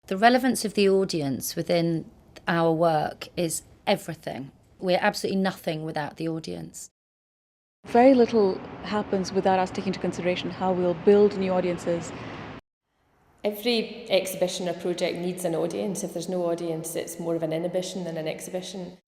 The relevance of the audience within our work is everything. We're absolutely nothing without the audience. Very little happens without us taking into consideration how we'll build new audiences. Every exhibition or project needs an audience. If there's no audience, it's more of an inhibition than an exhibition.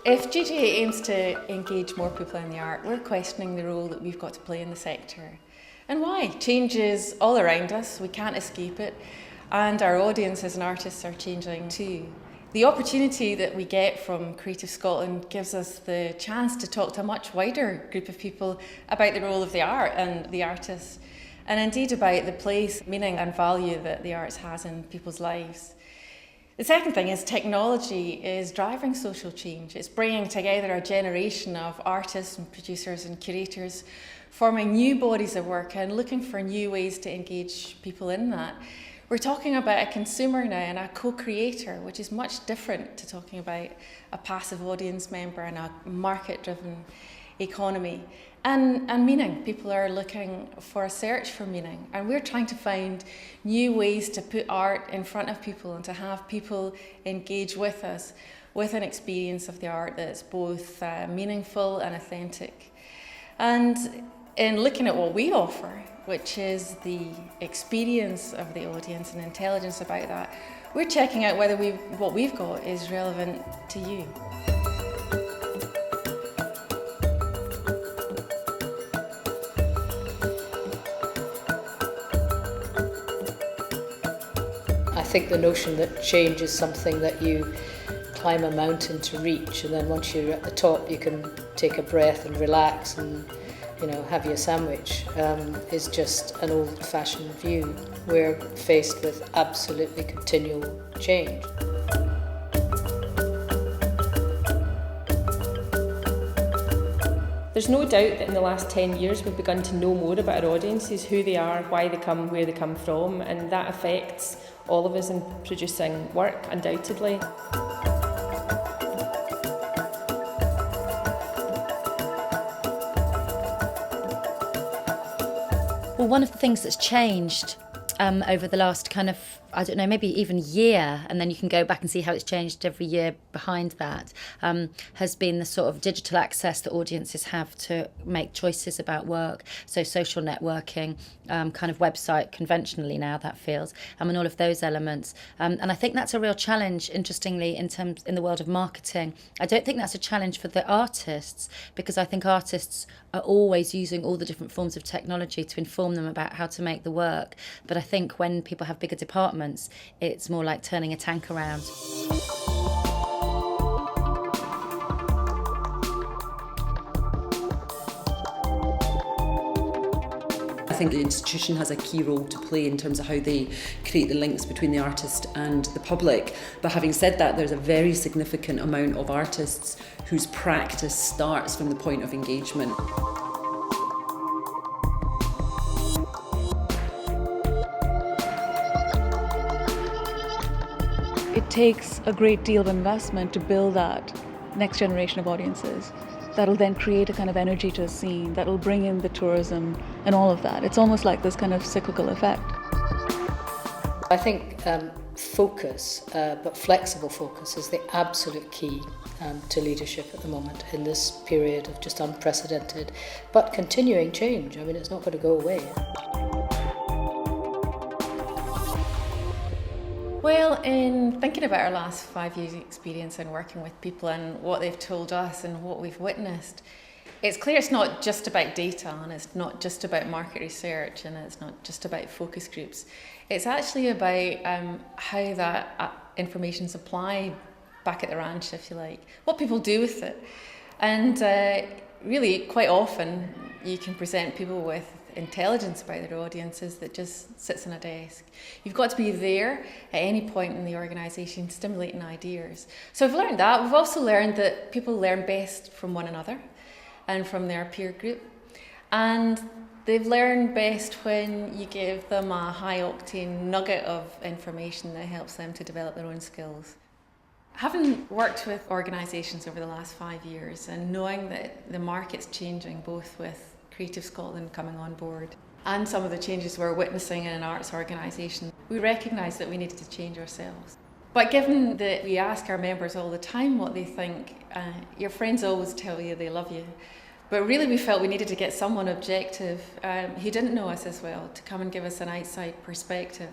If GGA aims to engage more people in the art, we're questioning the role that we've got to play in the sector. And why? Change is all around us, we can't escape it, and our audiences and artists are changing too. The opportunity that we get from Creative Scotland gives us the chance to talk to a much wider group of people about the role of the art and the artists, and indeed about the place, meaning and value that the arts has in people's lives. The second thing is technology is driving social change. It's bringing together a generation of artists and producers and curators, forming new bodies of work and looking for new ways to engage people in that. We're talking about a consumer now and a co-creator, which is much different to talking about a passive audience member and a market-driven economy. And meaning. People are looking for a search for meaning. And we're trying to find new ways to put art in front of people and to have people engage with us with an experience of the art that's both meaningful and authentic. And in looking at what we offer, which is the experience of the audience and intelligence about that, we're checking out whether what we've got is relevant to you. I think the notion that change is something that you climb a mountain to reach, and then once you're at the top you can take a breath and relax and have your sandwich, is just an old-fashioned view. We're faced with absolutely continual change. There's no doubt that in the last 10 years we've begun to know more about our audiences, who they are, why they come, where they come from, and that affects all of us in producing work, undoubtedly. Well, one of the things that's changed over the last maybe even year, and then you can go back and see how it's changed every year behind that, has been the sort of digital access that audiences have to make choices about work. So social networking, kind of website conventionally now that feels, and all of those elements. And I think that's a real challenge, interestingly, in the world of marketing. I don't think that's a challenge for the artists, because I think artists are always using all the different forms of technology to inform them about how to make the work. But I think when people have bigger departments, it's more like turning a tank around. I think the institution has a key role to play in terms of how they create the links between the artist and the public. But having said that, there's a very significant amount of artists whose practice starts from the point of engagement. It takes a great deal of investment to build that next generation of audiences that'll then create a kind of energy to a scene, that'll bring in the tourism and all of that. It's almost like this kind of cyclical effect. I think focus, but flexible focus, is the absolute key to leadership at the moment in this period of just unprecedented but continuing change. I mean, it's not going to go away. Well, in thinking about our last 5 years' experience in working with people and what they've told us and what we've witnessed, it's clear it's not just about data, and it's not just about market research, and it's not just about focus groups. It's actually about how that information's applied back at the ranch, if you like, what people do with it. And really, quite often, you can present people with intelligence about their audiences that just sits on a desk. You've got to be there at any point in the organisation stimulating ideas. So we've learned that. We've also learned that people learn best from one another and from their peer group. And They've learned best when you give them a high-octane nugget of information that helps them to develop their own skills. Having worked with organisations over the last 5 years and knowing that the market's changing, both with Creative Scotland coming on board and some of the changes we're witnessing in an arts organisation, we recognised that we needed to change ourselves. But given that we ask our members all the time what they think, your friends always tell you they love you. But really we felt we needed to get someone objective who didn't know us as well to come and give us an outside perspective.